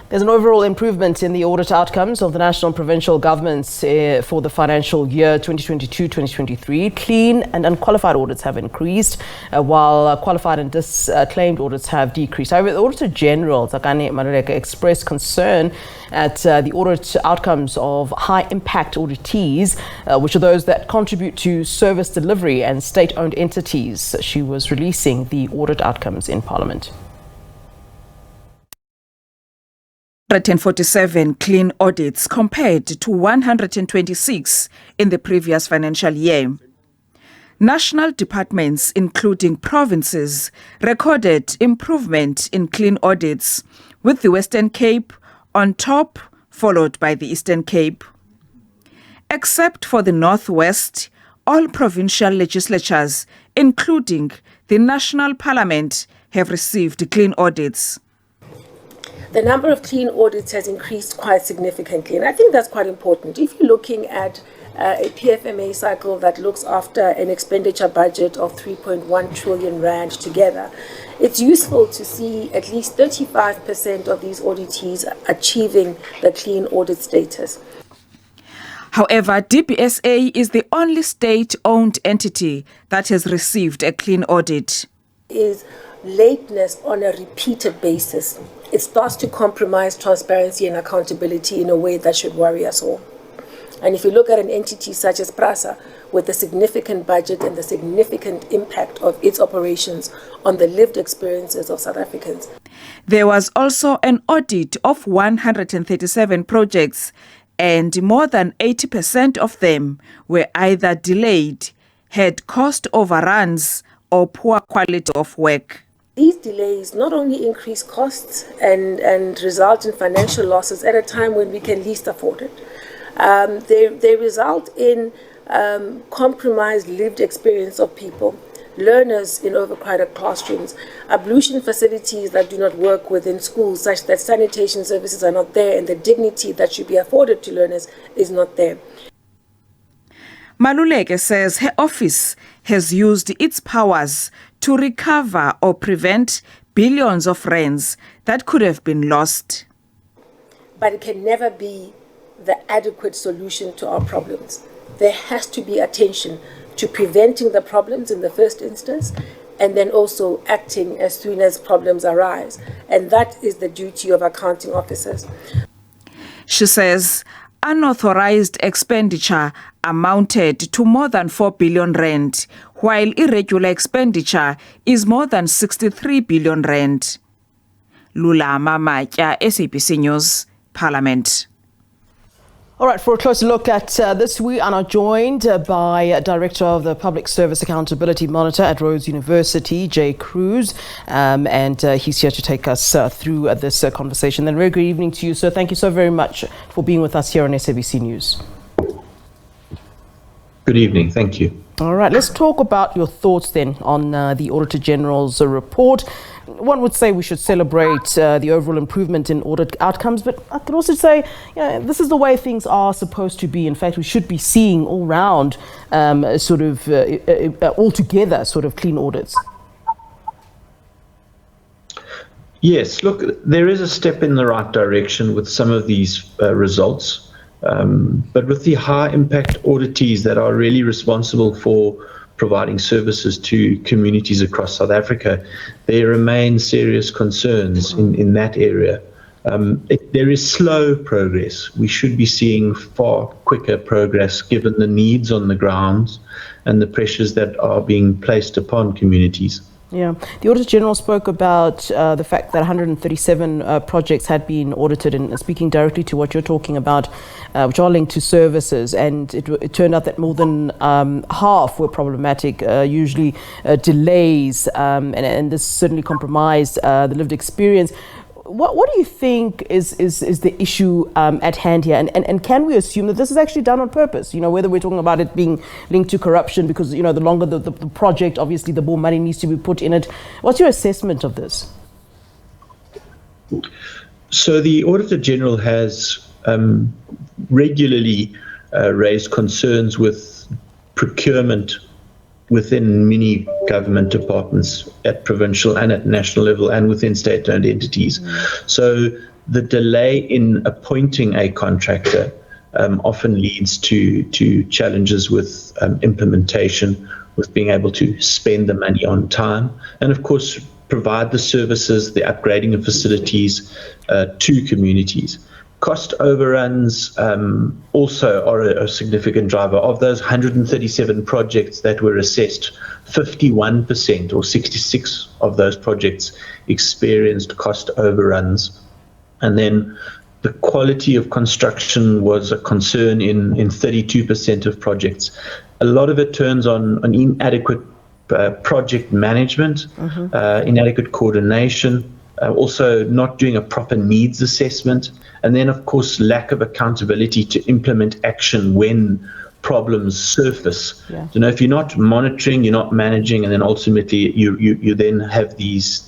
There's an overall improvement in the audit outcomes of the national and provincial governments for the financial year 2022-2023. Clean and unqualified audits have increased, while qualified and disclaimed audits have decreased. However, the Auditor General, Tsakani Maluleke, expressed concern at the audit outcomes of high-impact auditees, which are those that contribute to service delivery and state-owned entities. She was releasing the audit outcomes in Parliament. 147 clean audits compared to 126 in the previous financial year. National departments, including provinces, recorded improvement in clean audits, with the Western Cape on top, followed by the Eastern Cape. Except for the Northwest, all provincial legislatures, including the National Parliament, have received clean audits. The number of clean audits has increased quite significantly, and I think that's quite important. If you're looking at a PFMA cycle that looks after an expenditure budget of 3.1 trillion rand together, it's useful to see at least 35% of these auditees achieving the clean audit status. However, DBSA is the only state-owned entity that has received a clean audit. Is lateness on a repeated basis. It starts to compromise transparency and accountability in a way that should worry us all. And if you look at an entity such as PRASA, with the significant budget and the significant impact of its operations on the lived experiences of South Africans. There was also an audit of 137 projects, and more than 80% of them were either delayed, had cost overruns, or poor quality of work. These delays not only increase costs and result in financial losses at a time when we can least afford it, they result in compromised lived experience of people, learners in overcrowded classrooms, ablution facilities that do not work within schools, such that sanitation services are not there and the dignity that should be afforded to learners is not there. Maluleke says her office has used its powers to recover or prevent billions of rands that could have been lost. But it can never be the adequate solution to our problems. There has to be attention to preventing the problems in the first instance, and then also acting as soon as problems arise. And that is the duty of accounting officers. She says unauthorized expenditure amounted to more than 4 billion rand, while irregular expenditure is more than 63 billion rand. Lula Mamatya, SABC News, Parliament. All right, for a closer look at this, we are now joined by Director of the Public Service Accountability Monitor at Rhodes University, Kruuse, and he's here to take us through this conversation. Then, very good evening to you, sir. Thank you so very much for being with us here on SABC News. Good evening. Thank you. All right, let's talk about your thoughts then on the Auditor General's report. One would say we should celebrate the overall improvement in audit outcomes, but I could also say this is the way things are supposed to be. In fact, we should be seeing all round altogether sort of clean audits. Yes, look, there is a step in the right direction with some of these results. But with the high impact auditees that are really responsible for providing services to communities across South Africa, there remain serious concerns in that area. There is slow progress. We should be seeing far quicker progress given the needs on the ground and the pressures that are being placed upon communities. Yeah, the Auditor General spoke about the fact that 137 projects had been audited, and speaking directly to what you're talking about, which are linked to services, and it turned out that more than half were problematic, usually delays, and this certainly compromised the lived experience. What do you think is the issue at hand here? And can we assume that this is actually done on purpose? You know, whether we're talking about it being linked to corruption, because, you know, the longer the project, obviously, the more money needs to be put in it. What's your assessment of this? So the Auditor General has regularly raised concerns with procurement within many government departments at provincial and at national level and within state-owned entities. So the delay in appointing a contractor often leads to challenges with implementation, with being able to spend the money on time, and of course provide the services, the upgrading of facilities to communities. Cost overruns also are a significant driver. Of those 137 projects that were assessed, 51% or 66 of those projects experienced cost overruns. And then the quality of construction was a concern in 32% of projects. A lot of it turns on inadequate project management, inadequate coordination, also not doing a proper needs assessment, and then of course lack of accountability to implement action when problems surface. Yeah. You know, if you're not monitoring, you're not managing, and then ultimately you then have these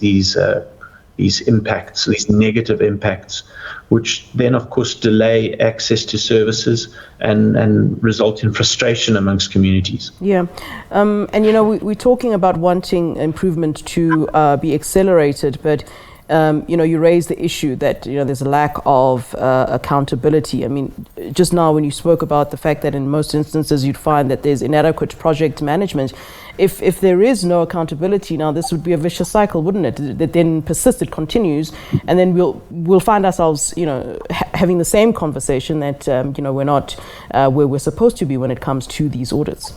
impacts, these negative impacts, which then of course delay access to services and result in frustration amongst communities. Yeah, and you know, we're talking about wanting improvement to be accelerated, but you know, you raise the issue that, you know, there's a lack of accountability. I mean, just now when you spoke about the fact that in most instances you'd find that there's inadequate project management, if there is no accountability, now this would be a vicious cycle, wouldn't it? That then persists, it continues, and then we'll find ourselves, you know, having the same conversation that you know, we're not where we're supposed to be when it comes to these audits.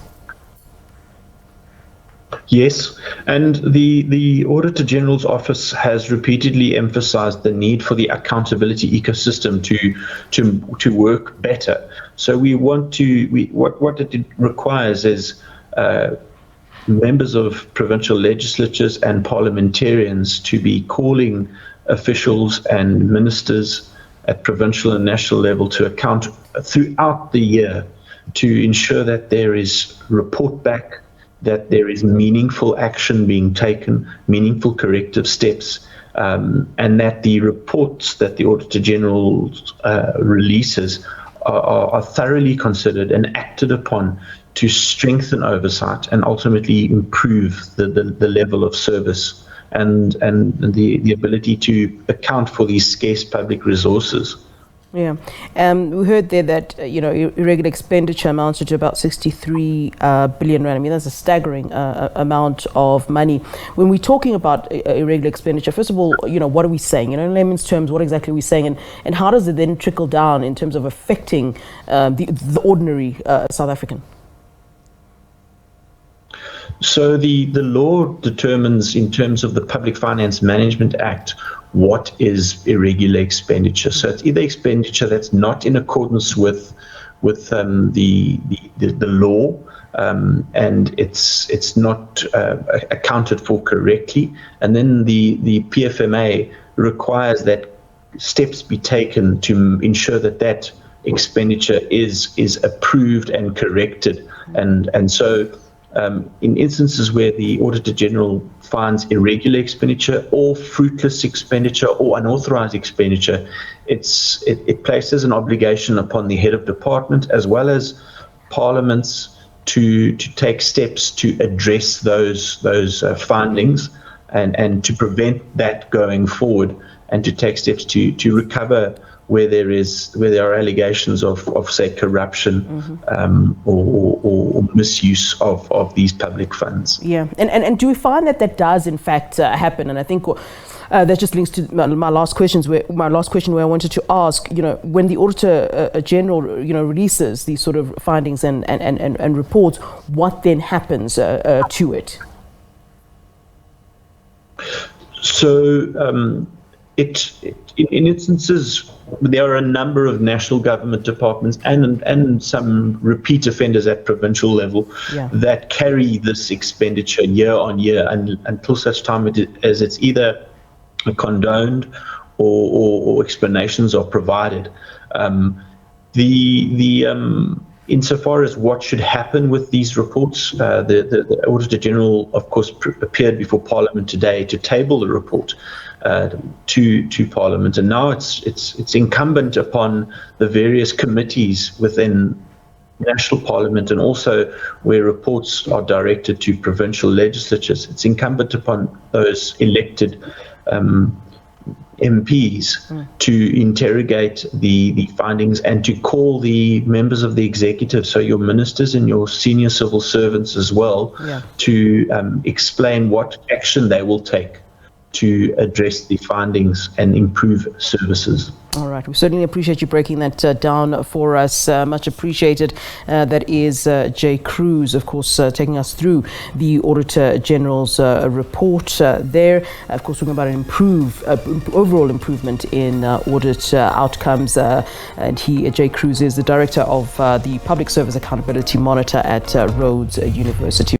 Yes, and the Auditor General's office has repeatedly emphasized the need for the accountability ecosystem to work better. So what it requires is members of provincial legislatures and parliamentarians to be calling officials and ministers at provincial and national level to account throughout the year, to ensure that there is report back, that there is meaningful action being taken, meaningful corrective steps, and that the reports that the Auditor General releases are thoroughly considered and acted upon to strengthen oversight and ultimately improve the level of service and the ability to account for these scarce public resources. Yeah, we heard there that you know, irregular expenditure amounted to about 63 billion rand. I mean, that's a staggering amount of money. When we're talking about irregular expenditure, first of all, you know, what are we saying? You know, in layman's terms, what exactly are we saying, and how does it then trickle down in terms of affecting the ordinary South African? So the law determines, in terms of the Public Finance Management Act, what is irregular expenditure. So it's either expenditure that's not in accordance with the law, and it's not accounted for correctly, and then the PFMA requires that steps be taken to ensure that expenditure is approved and corrected, and so. In instances where the Auditor General finds irregular expenditure or fruitless expenditure or unauthorized expenditure, it places an obligation upon the head of department as well as parliaments to take steps to address those findings and to prevent that going forward, and to take steps to recover where there are allegations of say corruption, or misuse of these public funds. Yeah, and do we find that does in fact happen? And I think that just links to my last question where I wanted to ask, you know, when the Auditor General, you know, releases these sort of findings and reports, what then happens to it? So in instances, there are a number of national government departments and some repeat offenders at provincial level that carry this expenditure year on year until such time as it's either condoned or explanations are provided. Insofar as what should happen with these reports, the Auditor General, of course, appeared before Parliament today to table the report to Parliament, and now it's incumbent upon the various committees within national Parliament, and also where reports are directed to provincial legislatures, it's incumbent upon those elected MPs to interrogate the findings and to call the members of the executive, so your ministers and your senior civil servants as well, to explain what action they will take to address the findings and improve services. All right. We certainly appreciate you breaking that down for us. Much appreciated. That is Jay Kruuse, of course, taking us through the Auditor General's report there. Of course, talking about an overall improvement in audit outcomes. And Jay Kruuse, is the Director of the Public Service Accountability Monitor at Rhodes University.